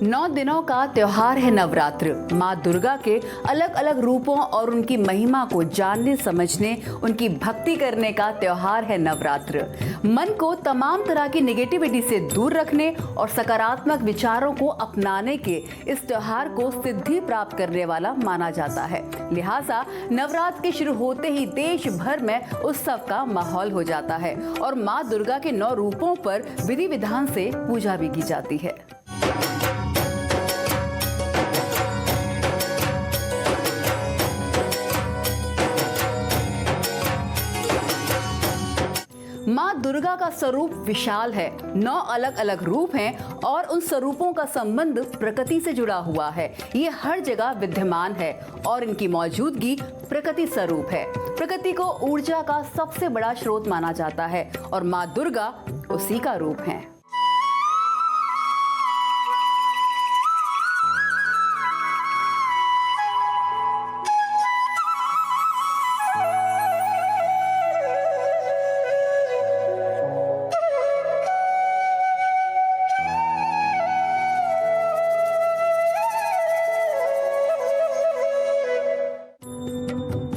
9 दिनों का त्योहार है नवरात्र। माँ दुर्गा के अलग अलग रूपों और उनकी महिमा को जानने समझने, उनकी भक्ति करने का त्योहार है नवरात्र। मन को तमाम तरह की नेगेटिविटी से दूर रखने और सकारात्मक विचारों को अपनाने के इस त्योहार को सिद्धि प्राप्त करने वाला माना जाता है। लिहाजा नवरात्र के शुरू होते ही देश भर में उत्सव का माहौल हो जाता है और माँ दुर्गा के 9 रूपों पर विधि विधान से पूजा भी की जाती है। माँ दुर्गा का स्वरूप विशाल है। 9 अलग अलग रूप हैं और उन स्वरूपों का संबंध प्रकृति से जुड़ा हुआ है। ये हर जगह विद्यमान है और इनकी मौजूदगी प्रकृति स्वरूप है। प्रकृति को ऊर्जा का सबसे बड़ा स्रोत माना जाता है और माँ दुर्गा उसी का रूप है।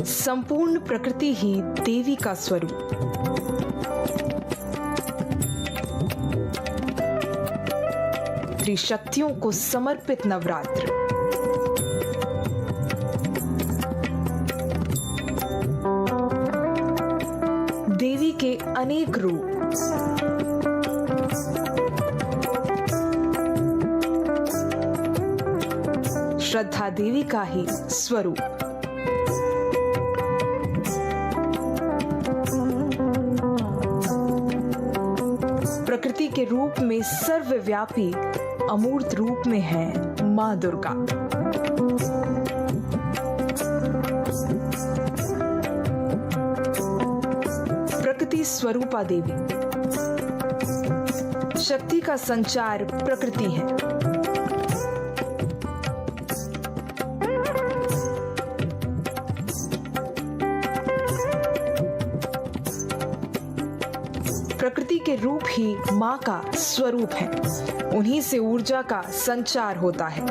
संपूर्ण प्रकृति ही देवी का स्वरूप। त्रिशक्तियों को समर्पित नवरात्र। देवी के अनेक रूप। श्रद्धा देवी का ही स्वरूप। प्रकृति के रूप में सर्वव्यापी अमूर्त रूप में है माँ दुर्गा। प्रकृति स्वरूपा देवी। शक्ति का संचार प्रकृति है। प्रकृति के रूप ही माँ का स्वरूप है। उन्हीं से ऊर्जा का संचार होता है।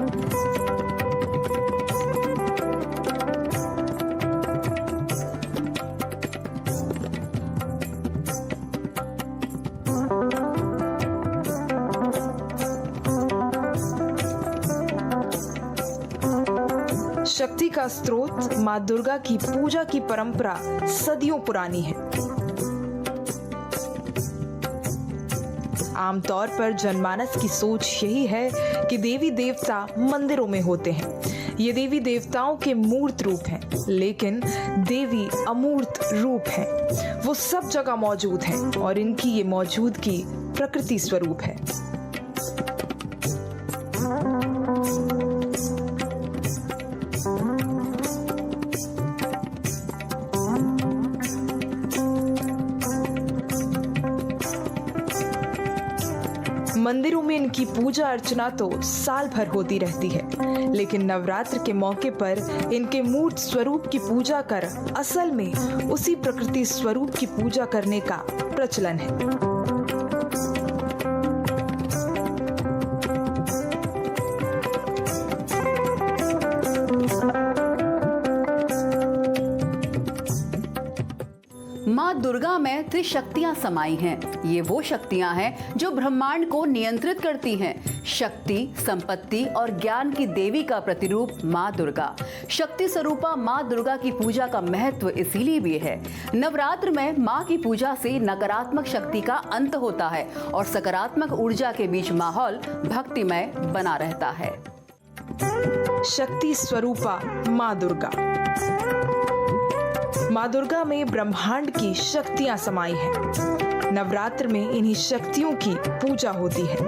शक्ति का स्रोत माँ दुर्गा की पूजा की परंपरा सदियों पुरानी है। आमतौर पर जनमानस की सोच यही है कि देवी देवता मंदिरों में होते हैं। ये देवी देवताओं के मूर्त रूप हैं, लेकिन देवी अमूर्त रूप हैं। वो सब जगह मौजूद हैं और इनकी ये मौजूदगी प्रकृति स्वरूप है। मंदिरों में इनकी पूजा अर्चना तो साल भर होती रहती है, लेकिन नवरात्र के मौके पर इनके मूर्त स्वरूप की पूजा कर असल में उसी प्रकृति स्वरूप की पूजा करने का प्रचलन है। माँ दुर्गा में त्रिशक्तियां समाई हैं। ये वो शक्तियां हैं जो ब्रह्मांड को नियंत्रित करती हैं। शक्ति, संपत्ति और ज्ञान की देवी का प्रतिरूप माँ दुर्गा। शक्ति स्वरूपा माँ दुर्गा की पूजा का महत्व इसीलिए भी है। नवरात्र में माँ की पूजा से नकारात्मक शक्ति का अंत होता है और सकारात्मक ऊर्जा के बीच माहौल भक्तिमय बना रहता है। शक्ति स्वरूपा माँ दुर्गा। माँ दुर्गा में ब्रह्मांड की शक्तियां समाई हैं। नवरात्र में इन्हीं शक्तियों की पूजा होती है।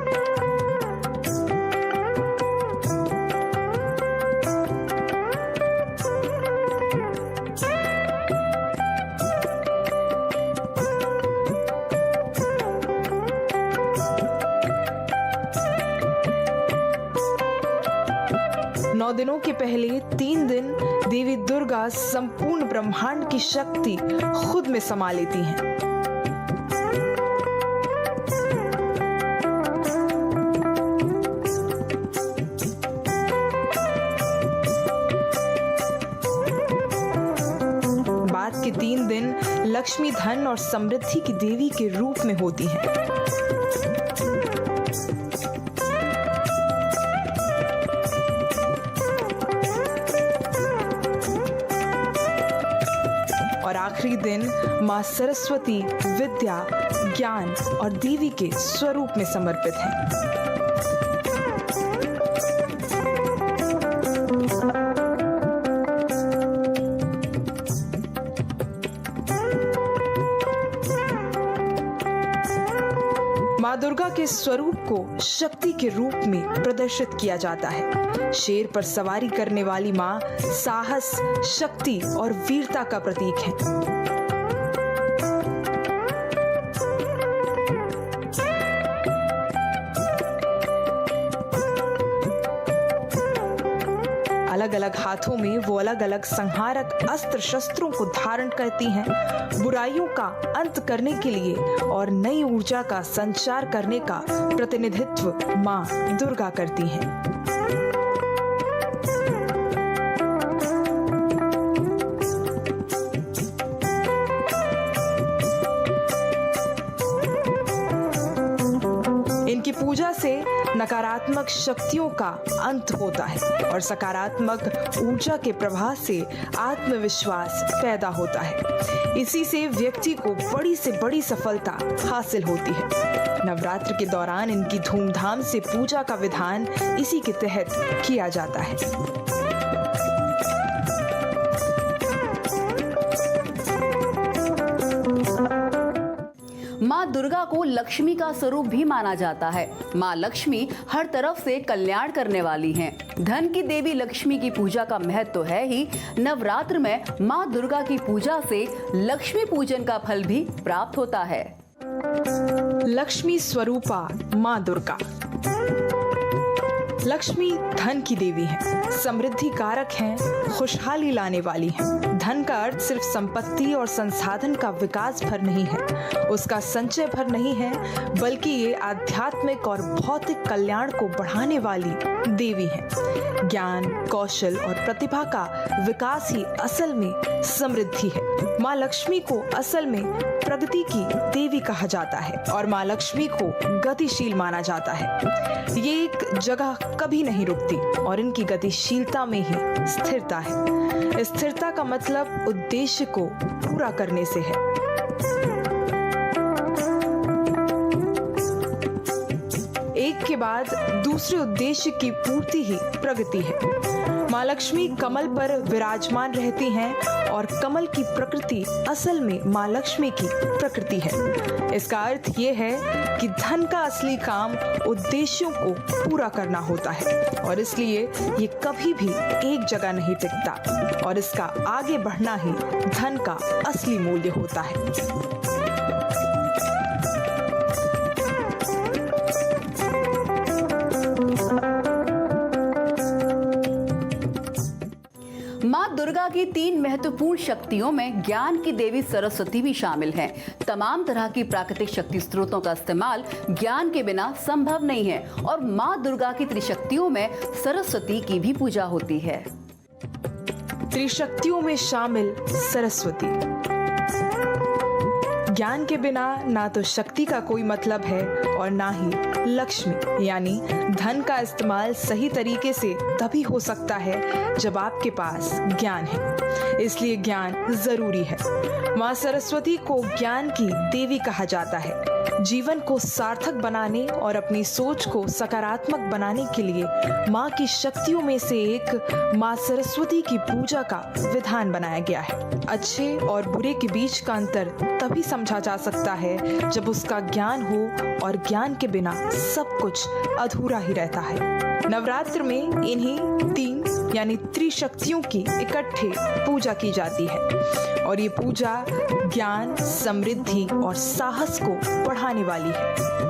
नौ दिनों के पहले 3 दिन देवी दुर्गा संपूर्ण ब्रह्मांड की शक्ति खुद में समा लेती हैं। नवरात्र के 3 दिन लक्ष्मी धन और समृद्धि की देवी के रूप में होती हैं। और आखिरी दिन मां सरस्वती विद्या, ज्ञान और देवी के स्वरूप में समर्पित है। मां दुर्गा के स्वरूप को शक्ति के रूप में प्रदर्शित किया जाता है। शेर पर सवारी करने वाली मां साहस, शक्ति और वीरता का प्रतीक है। अलग अलग हाथों में वो अलग अलग संहारक अस्त्र शस्त्रों को धारण करती हैं, बुराइयों का अंत करने के लिए और नई ऊर्जा का संचार करने का प्रतिनिधित्व मां दुर्गा करती हैं। इनकी पूजा से नकारात्मक शक्तियों का अंत होता है और सकारात्मक ऊर्जा के प्रवाह से आत्मविश्वास पैदा होता है। इसी से व्यक्ति को बड़ी से बड़ी सफलता हासिल होती है। नवरात्र के दौरान इनकी धूमधाम से पूजा का विधान इसी के तहत किया जाता है। माँ दुर्गा को लक्ष्मी का स्वरूप भी माना जाता है। माँ लक्ष्मी हर तरफ से कल्याण करने वाली हैं। धन की देवी लक्ष्मी की पूजा का महत्व तो है ही। नवरात्र में माँ दुर्गा की पूजा से लक्ष्मी पूजन का फल भी प्राप्त होता है। लक्ष्मी स्वरूपा माँ दुर्गा। लक्ष्मी धन की देवी है, समृद्धि कारक हैं, खुशहाली लाने वाली हैं। धन का अर्थ सिर्फ संपत्ति और संसाधन का विकास भर नहीं है, उसका संचय भर नहीं है, बल्कि ये आध्यात्मिक और भौतिक कल्याण को बढ़ाने वाली देवी है। ज्ञान, कौशल और प्रतिभा का विकास ही असल में समृद्धि है। माँ लक्ष्मी को असल में प्रगति की देवी कहा जाता है और माँ लक्ष्मी को गतिशील माना जाता है। ये एक जगह कभी नहीं रुकती और इनकी गतिशीलता में ही स्थिरता है। स्थिरता का मतलब उद्देश्य को पूरा करने से है। एक के बाद दूसरे उद्देश्य की पूर्ति ही प्रगति है। माँ लक्ष्मी कमल पर विराजमान रहती हैं और कमल की प्रकृति असल में माँ लक्ष्मी की प्रकृति है। इसका अर्थ ये है कि धन का असली काम उद्देश्यों को पूरा करना होता है और इसलिए ये कभी भी एक जगह नहीं टिकता और इसका आगे बढ़ना ही धन का असली मूल्य होता है। माँ दुर्गा की 3 महत्वपूर्ण शक्तियों में ज्ञान की देवी सरस्वती भी शामिल है। तमाम तरह की प्राकृतिक शक्ति स्रोतों का इस्तेमाल ज्ञान के बिना संभव नहीं है और माँ दुर्गा की त्रिशक्तियों में सरस्वती की भी पूजा होती है। त्रिशक्तियों में शामिल सरस्वती। ज्ञान के बिना ना तो शक्ति का कोई मतलब है और ना ही लक्ष्मी यानी धन का इस्तेमाल सही तरीके से तभी हो सकता है जब आपके पास ज्ञान है। इसलिए ज्ञान जरूरी है। माँ सरस्वती को ज्ञान की देवी कहा जाता है। जीवन को सार्थक बनाने और अपनी सोच को सकारात्मक बनाने के लिए माँ की शक्तियों में से एक माँ सरस्वती की पूजा का विधान बनाया गया है। अच्छे और बुरे के बीच का अंतर तभी समझा जा सकता है जब उसका ज्ञान हो और ज्ञान के बिना सब कुछ अधूरा ही रहता है। नवरात्र में इन्हीं 3 यानी त्रिशक्तियों की इकट्ठे पूजा की जाती है और ये पूजा ज्ञान, समृद्धि और साहस को बढ़ाने वाली है।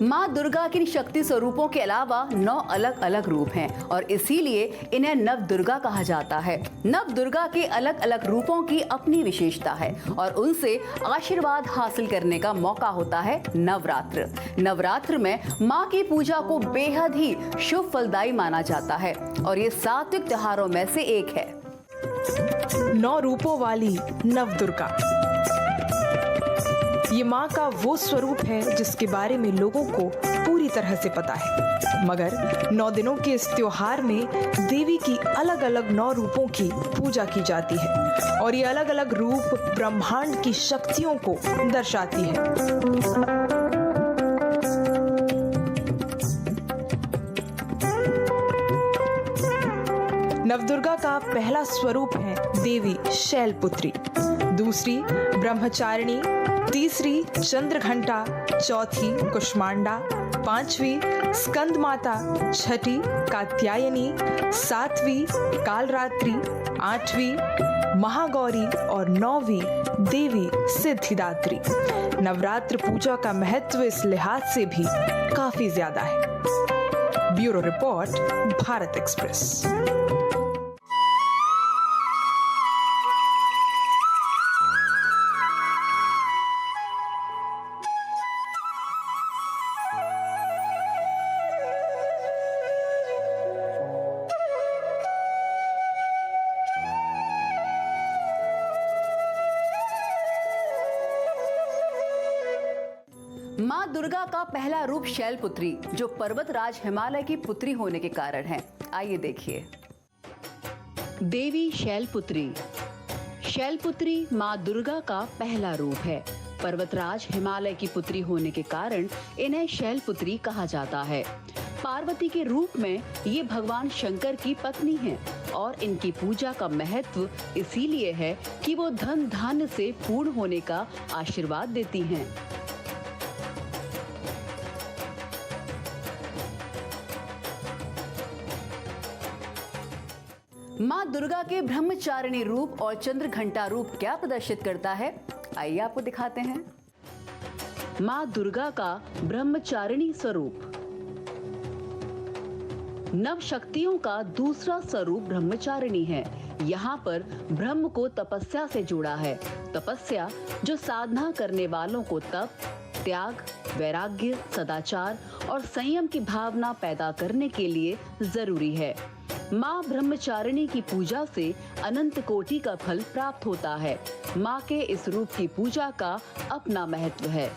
माँ दुर्गा के शक्ति स्वरूपों के अलावा 9 अलग अलग रूप हैं और इसीलिए इन्हें नव दुर्गा कहा जाता है। नव दुर्गा के अलग अलग रूपों की अपनी विशेषता है और उनसे आशीर्वाद हासिल करने का मौका होता है नवरात्र। नवरात्र में माँ की पूजा को बेहद ही शुभ फलदायी माना जाता है और ये सात्विक त्योहारों में से एक है। 9 रूपों वाली नवदुर्गा। ये माँ का वो स्वरूप है जिसके बारे में लोगों को पूरी तरह से पता है, मगर 9 दिनों के इस त्योहार में देवी की अलग अलग 9 रूपों की पूजा की जाती है और ये अलग अलग रूप ब्रह्मांड की शक्तियों को दर्शाती है। नवदुर्गा का पहला स्वरूप है देवी शैलपुत्री, दूसरी ब्रह्मचारिणी, तीसरी चंद्रघंटा, चौथी कुष्मांडा, पांचवी स्कंद माता, छठी कात्यायनी, सातवीं कालरात्रि, आठवीं महागौरी और 9वीं देवी सिद्धिदात्री। नवरात्र पूजा का महत्व इस लिहाज से भी काफी ज्यादा है। Bureau report, Bharat express. माँ दुर्गा का पहला रूप शैलपुत्री, जो पर्वतराज हिमालय की पुत्री होने के कारण है। आइए देखिए। देवी शैलपुत्री। शैलपुत्री माँ दुर्गा का पहला रूप है। पर्वतराज हिमालय की पुत्री होने के कारण इन्हें शैलपुत्री कहा जाता है। पार्वती के रूप में ये भगवान शंकर की पत्नी हैं और इनकी पूजा का महत्व इसीलिए है कि वो धन धान्य से पूर्ण होने का आशीर्वाद देती हैं। माँ दुर्गा के ब्रह्मचारिणी रूप और चंद्रघंटा रूप क्या प्रदर्शित करता है, आइए आपको दिखाते हैं। माँ दुर्गा का ब्रह्मचारिणी स्वरूप। नव शक्तियों का दूसरा स्वरूप ब्रह्मचारिणी है। यहाँ पर ब्रह्म को तपस्या से जोड़ा है। तपस्या जो साधना करने वालों को तप, त्याग, वैराग्य, सदाचार और संयम की भावना पैदा करने के लिए जरूरी है। माँ ब्रह्मचारिणी की पूजा से अनंत कोटि का फल प्राप्त होता है। माँ के इस रूप की पूजा का अपना महत्व है।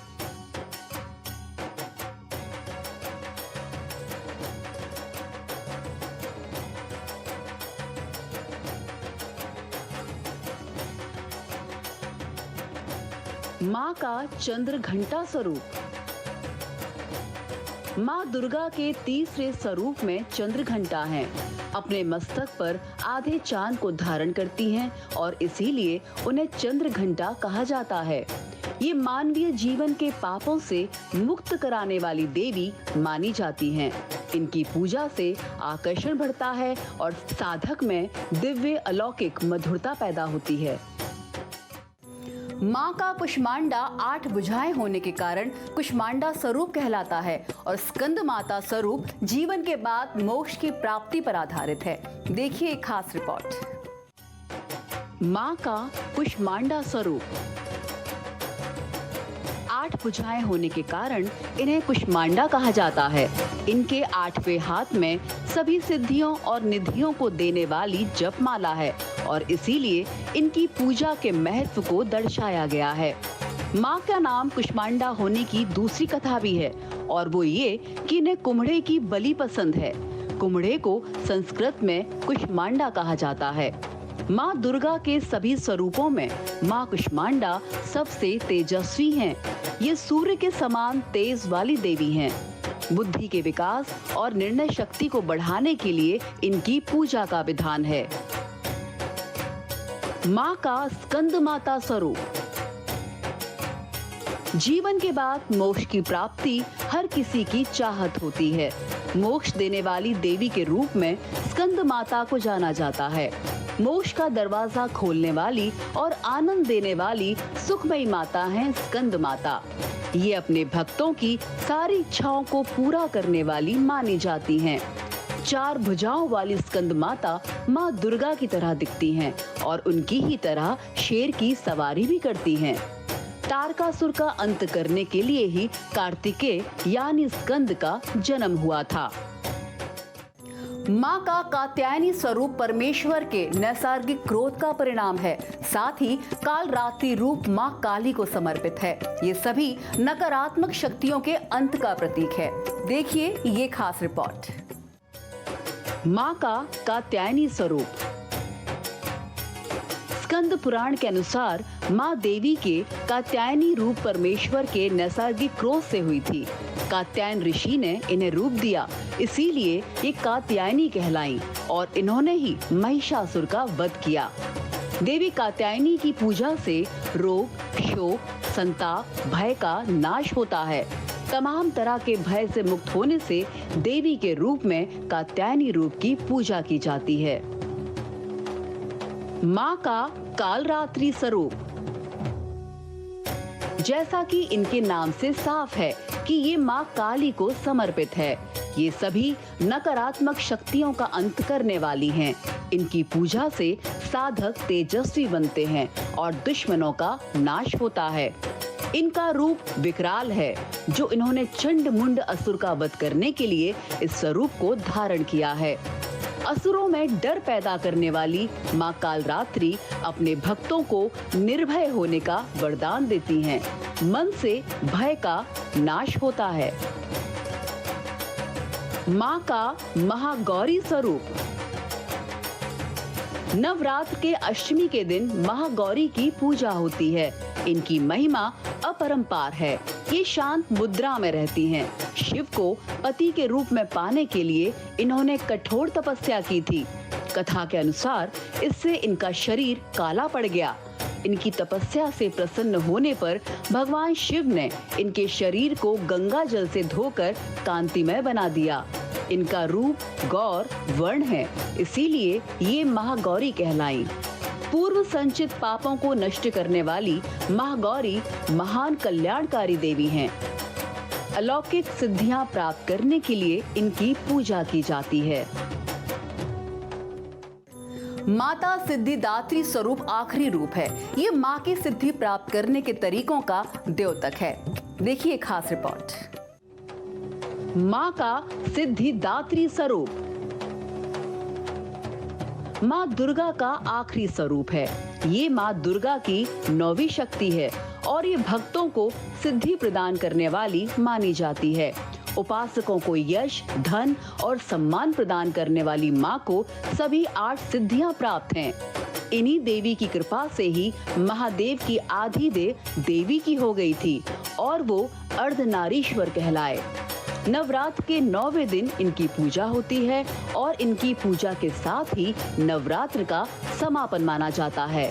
माँ का चंद्रघंटा स्वरूप। माँ दुर्गा के तीसरे स्वरूप में चंद्रघंटा है। अपने मस्तक पर आधे चांद को धारण करती हैं और इसीलिए उन्हें चंद्रघंटा कहा जाता है। ये मानवीय जीवन के पापों से मुक्त कराने वाली देवी मानी जाती हैं। इनकी पूजा से आकर्षण बढ़ता है और साधक में दिव्य अलौकिक मधुरता पैदा होती है। माँ का कुष्मांडा 8 भुजाएं होने के कारण कुष्मांडा स्वरूप कहलाता है और स्कंद माता स्वरूप जीवन के बाद मोक्ष की प्राप्ति पर आधारित है। देखिए एक खास रिपोर्ट। माँ का कुष्मांडा स्वरूप। 8 भुजाएं होने के कारण इन्हें कुष्मांडा कहा जाता है। इनके 8वें हाथ में सभी सिद्धियों और निधियों को देने वाली जपमाला है और इसीलिए इनकी पूजा के महत्व को दर्शाया गया है। माँ का नाम कुष्मांडा होने की दूसरी कथा भी है और वो ये कि इन्हें कुम्हड़े की बलि पसंद है। कुम्हड़े को संस्कृत में कुष्मांडा कहा जाता है। माँ दुर्गा के सभी स्वरूपों में माँ कुष्मांडा सबसे तेजस्वी हैं। ये सूर्य के समान तेज वाली देवी हैं। बुद्धि के विकास और निर्णय शक्ति को बढ़ाने के लिए इनकी पूजा का विधान है। माँ का स्कंद माता स्वरूप। जीवन के बाद मोक्ष की प्राप्ति हर किसी की चाहत होती है। मोक्ष देने वाली देवी के रूप में स्कंद माता को जाना जाता है। मोक्ष का दरवाजा खोलने वाली और आनंद देने वाली सुखमयी माता हैं स्कंद माता। ये अपने भक्तों की सारी इच्छाओं को पूरा करने वाली मानी जाती हैं। 4 भुजाओं वाली स्कंद माता माँ दुर्गा की तरह दिखती हैं और उनकी ही तरह शेर की सवारी भी करती हैं। तारकासुर का अंत करने के लिए ही कार्तिकेय यानी स्कंद का जन्म हुआ था। माँ का कात्यायनी स्वरूप परमेश्वर के नैसर्गिक क्रोध का परिणाम है। साथ ही काल रात्रि रूप माँ काली को समर्पित है। ये सभी नकारात्मक शक्तियों के अंत का प्रतीक है। देखिए ये खास रिपोर्ट। माँ का कात्यायनी स्वरूप। स्कंद पुराण के अनुसार माँ देवी के कात्यायनी रूप परमेश्वर के नैसर्गिक क्रोध से हुई थी। कात्यायन ऋषि ने इन्हें रूप दिया, इसीलिए ये कात्यायनी कहलाईं और इन्होंने ही महिषासुर का वध किया। देवी कात्यायनी की पूजा से रोग, शोक, संताप, भय का नाश होता है। तमाम तरह के भय से मुक्त होने से देवी के रूप में कात्यायनी रूप की पूजा की जाती है। माँ का कालरात्रि स्वरूप। जैसा कि इनके नाम से साफ है कि ये माँ काली को समर्पित है। ये सभी नकारात्मक शक्तियों का अंत करने वाली हैं। इनकी पूजा से साधक तेजस्वी बनते हैं और दुश्मनों का नाश होता है। इनका रूप विकराल है, जो इन्होंने चंड मुंड असुर का वध करने के लिए इस स्वरूप को धारण किया है। असुरों में डर पैदा करने वाली माँ कालरात्रि अपने भक्तों को निर्भय होने का वरदान देती हैं। मन से भय का नाश होता है। माँ का महागौरी स्वरूप। नवरात्र के अष्टमी के दिन महागौरी की पूजा होती है। इनकी महिमा अपरंपार है। ये शांत मुद्रा में रहती हैं। शिव को पति के रूप में पाने के लिए इन्होंने कठोर तपस्या की थी। कथा के अनुसार इससे इनका शरीर काला पड़ गया। इनकी तपस्या से प्रसन्न होने पर भगवान शिव ने इनके शरीर को गंगा जल से धोकर कांतिमय बना दिया। इनका रूप गौर वर्ण है, इसीलिए ये महागौरी कहलाई। पूर्व संचित पापों को नष्ट करने वाली महागौरी महान कल्याणकारी देवी हैं। अलौकिक सिद्धियां प्राप्त करने के लिए इनकी पूजा की जाती है। माता सिद्धिदात्री स्वरूप आखिरी रूप है। ये माँ की सिद्धि प्राप्त करने के तरीकों का द्योतक है। देखिए खास रिपोर्ट। माँ का सिद्धिदात्री स्वरूप। माँ दुर्गा का आखिरी स्वरूप है। ये माँ दुर्गा की 9वीं शक्ति है और ये भक्तों को सिद्धि प्रदान करने वाली मानी जाती है। उपासकों को यश, धन और सम्मान प्रदान करने वाली माँ को सभी 8 सिद्धियां प्राप्त हैं। इन्हीं देवी की कृपा से ही महादेव की आधी देह देवी की हो गई थी और वो अर्धनारीश्वर कहलाए। नवरात्र के 9वें दिन इनकी पूजा होती है और इनकी पूजा के साथ ही नवरात्र का समापन माना जाता है।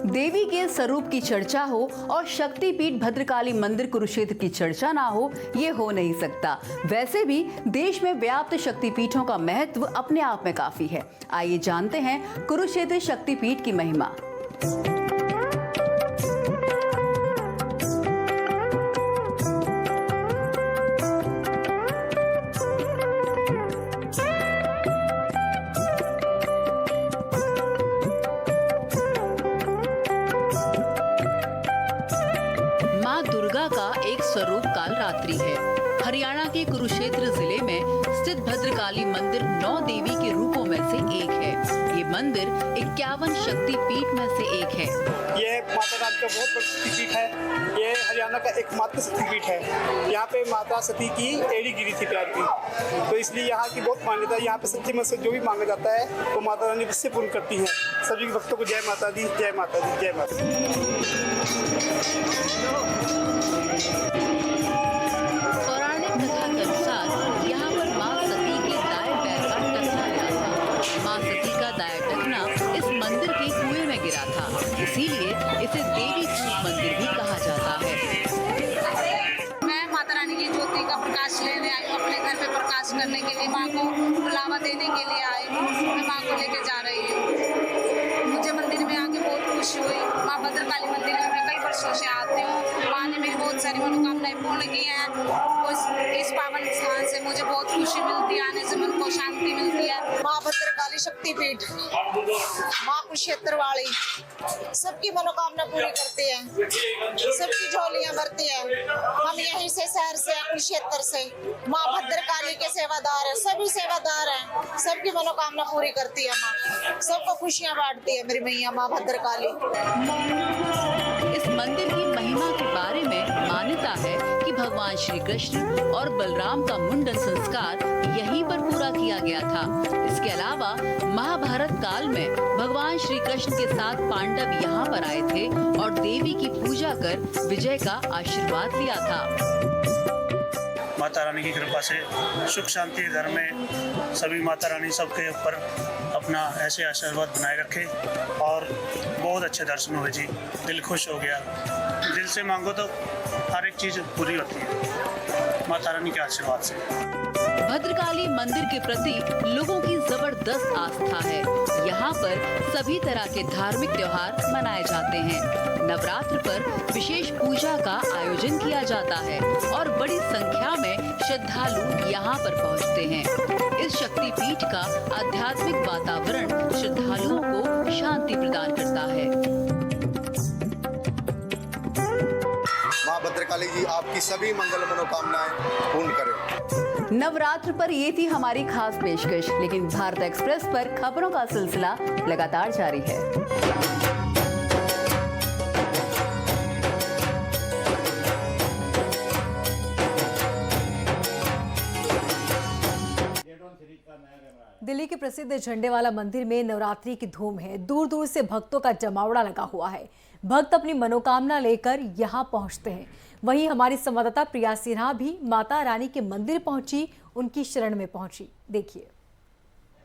देवी के स्वरूप की चर्चा हो और शक्तिपीठ भद्रकाली मंदिर कुरुक्षेत्र की चर्चा ना हो, ये हो नहीं सकता। वैसे भी देश में व्याप्त शक्तिपीठों का महत्व अपने आप में काफी है। आइए जानते हैं कुरुक्षेत्र शक्तिपीठ की महिमा। दुर्गा का एक स्वरूप कालरात्रि है। हरियाणा के कुरुक्षेत्र जिले में स्थित भद्रकाली मंदिर 9 देवी के रूपों में से एक है। ये मंदिर 51 शक्तिपीठ में से एक है। ये माता रानी का बहुत बड़ा शक्तिपीठ है। ये हरियाणा का एकमात्र शक्तिपीठ है। यहाँ पे माता सती की एड़ी गिरी थी प्यार की, तो इसलिए यहाँ की बहुत मान्यता है। यहाँ पे सच्ची मन से जो भी मांगा जाता है वो माता रानी उससे पूर्ण करती है। सभी भक्तों को जय माता दी, जय माता दी, जय माता दी। पौराणिक कथा के अनुसार यहाँ पर माँ सती के दाएं पैर का टखना गिरा था। माँ सती का दाएं टखना इस मंदिर के कुएं में गिरा था, इसीलिए इसे देवी कूप मंदिर भी कहा जाता है। मैं माता रानी की ज्योति का प्रकाश लेने आई हूँ। अपने घर पे प्रकाश करने के लिए माँ को बुलावा देने के लिए आई हूँ। मैं माँ को लेके जा रही हूँ। मुझे मंदिर में आके बहुत खुशी हुई। माँ भद्रकाली मंदिर में मैं कई वर्षों से आती हूँ। माँ ने मेरी बहुत सारी मनोकामनाएं पूर्ण की हैं। को इस पावन स्थान से मुझे बहुत खुशी मिलती है, आने से मन को शांति मिलती है। माँ भद्रकाली शक्तिपीठ, माँ कुरुक्षेत्र वाली सबकी मनोकामना पूरी करती है, सबकी झोलियां भरती है। हम यहीं से शहर से कुरुक्षेत्र से माँ भद्रकाली के सेवादार है, सभी सेवादार हैं, सबकी मनोकामना पूरी करती है माँ, सबको खुशियां बांटती है मेरी मैया माँ भद्रकाली। इस मंदिर की महिमा के बारे में मान्यता है कि भगवान श्री कृष्ण और बलराम का मुंडन संस्कार यहीं पर पूरा किया गया था। इसके अलावा महाभारत काल में भगवान श्री कृष्ण के साथ पांडव यहाँ पर आए थे और देवी की पूजा कर विजय का आशीर्वाद लिया था। माता रानी की कृपा से सुख शांति घर में सभी माता रानी सबके ऊपर अपना ऐसे आशीर्वाद बनाए रखे और बहुत अच्छे दर्शन हुए जी। दिल खुश हो गया, दिल से मांगो तो हर एक चीज़ पूरी होती है माता रानी के आशीर्वाद से। भद्रकाली मंदिर के प्रति लोगों की जबरदस्त आस्था है। यहाँ पर सभी तरह के धार्मिक त्योहार मनाए जाते हैं। नवरात्र पर विशेष पूजा का आयोजन किया जाता है और बड़ी संख्या में श्रद्धालु यहाँ पर पहुँचते हैं। इस शक्तिपीठ का आध्यात्मिक वातावरण श्रद्धालुओं को शांति प्रदान करता है। माँ भद्रकाली जी आपकी सभी मंगल मनोकामनाएं पूर्ण करें। नवरात्र पर ये थी हमारी खास पेशकश, लेकिन भारत एक्सप्रेस पर खबरों का सिलसिला लगातार जारी है। दिल्ली के प्रसिद्ध झंडेवाला मंदिर में नवरात्रि की धूम है। दूर दूर से भक्तों का जमावड़ा लगा हुआ है। भक्त अपनी मनोकामना लेकर यहां पहुंचते हैं। वहीं हमारी संवाददाता प्रिया सिन्हा भी माता रानी के मंदिर पहुंची, उनकी शरण में पहुंची। देखिए।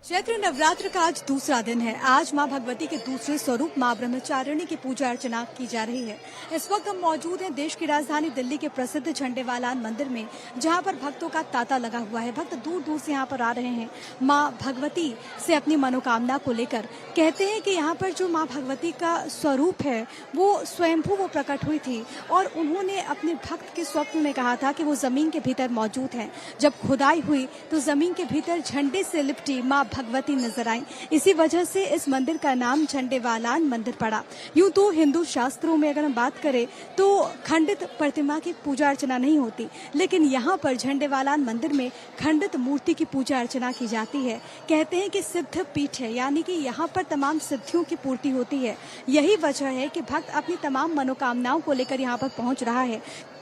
चैत्र नवरात्र का आज दूसरा दिन है। आज मां भगवती के दूसरे स्वरूप मां ब्रह्मचारिणी की पूजा अर्चना की जा रही है। इस वक्त हम मौजूद हैं देश की राजधानी दिल्ली के प्रसिद्ध झंडेवालान मंदिर में, जहां पर भक्तों का तांता लगा हुआ है। भक्त दूर दूर से यहां पर आ रहे हैं मां भगवती से अपनी मनोकामना को लेकर। कहते हैं कि यहाँ पर जो मां भगवती का स्वरूप है वो स्वयंभू वो प्रकट हुई थी और उन्होंने अपने भक्त के स्वप्न में कहा था कि वो जमीन के भीतर मौजूद है। जब खुदाई हुई तो जमीन के भीतर झंडे से लिपटी मां भगवती नजर आई। इसी वजह से इस मंदिर का नाम झंडेवालान मंदिर पड़ा। यूं तो हिंदू शास्त्रों में अगर हम बात करें तो खंडित प्रतिमा की पूजा अर्चना नहीं होती, लेकिन यहाँ पर झंडेवालान मंदिर में खंडित मूर्ति की पूजा अर्चना की जाती है। कहते हैं कि सिद्ध पीठ है, यानी कि यहाँ पर तमाम सिद्धियों की पूर्ति होती है। यही वजह है कि भक्त अपनी तमाम मनोकामनाओं को लेकर यहाँ पर पहुँच रहा है।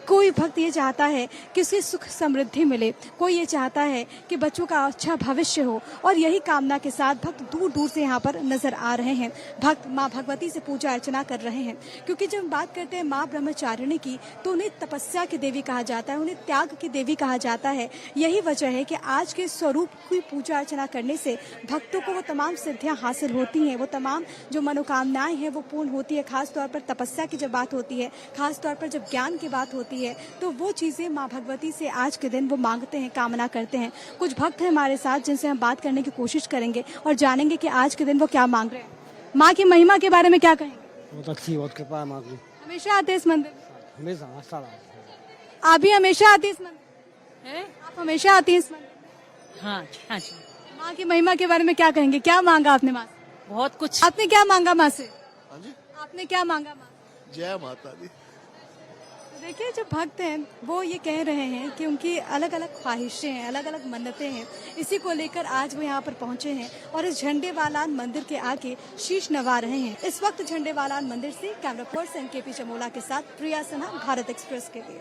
कोई भक्त ये चाहता है कि उसे सुख समृद्धि मिले, कोई ये चाहता है कि बच्चों का अच्छा भविष्य हो, और यही कामना के साथ भक्त दूर दूर से यहाँ पर नजर आ रहे हैं। भक्त माँ भगवती से पूजा अर्चना कर रहे हैं, क्योंकि जब बात करते हैं माँ ब्रह्मचारिणी की तो उन्हें तपस्या की देवी कहा जाता है, उन्हें त्याग की देवी कहा जाता है। यही वजह है कि आज के स्वरूप की पूजा अर्चना करने से भक्तों को वो तमाम सिद्धियाँ हासिल होती हैं, वो तमाम जो मनोकामनाएं हैं वो पूर्ण होती है। खासतौर पर तपस्या की जब बात होती है, खासतौर पर जब ज्ञान की बात होती है, तो वो चीजें माँ भगवती से आज के दिन वो मांगते हैं, कामना करते हैं। कुछ भक्त हैं हमारे साथ जिनसे हम बात करने की कोशिश करेंगे और जानेंगे कि आज के दिन वो क्या मांग रहे हैं। माँ की महिमा के बारे में क्या कहेंगे? बहुत अच्छी, बहुत कृपा है माँ की। हमेशा आते हैं इस मंदिर? हमेशा आप भी हमेशा आते हैं इस मंदिर? आप हमेशा आती हैं इस मंदिर? हाँ हाँ जी। माँ की महिमा के बारे में क्या कहेंगे? क्या मांगा आपने माँ से? बहुत कुछ। आपने क्या मांगा माँ से? आपने क्या मांगा माँ? जय माता दी। देखिए, जो भक्त हैं वो ये कह रहे हैं कि उनकी अलग अलग ख्वाहिशें हैं, अलग अलग मन्नतें हैं। इसी को लेकर आज वो यहाँ पर पहुंचे हैं और इस झंडेवालान मंदिर के आगे शीश नवा रहे हैं। इस वक्त झंडेवालान मंदिर से कैमरा पर्सन केपी चमोला के साथ प्रिया सिन्हा, भारत एक्सप्रेस के लिए।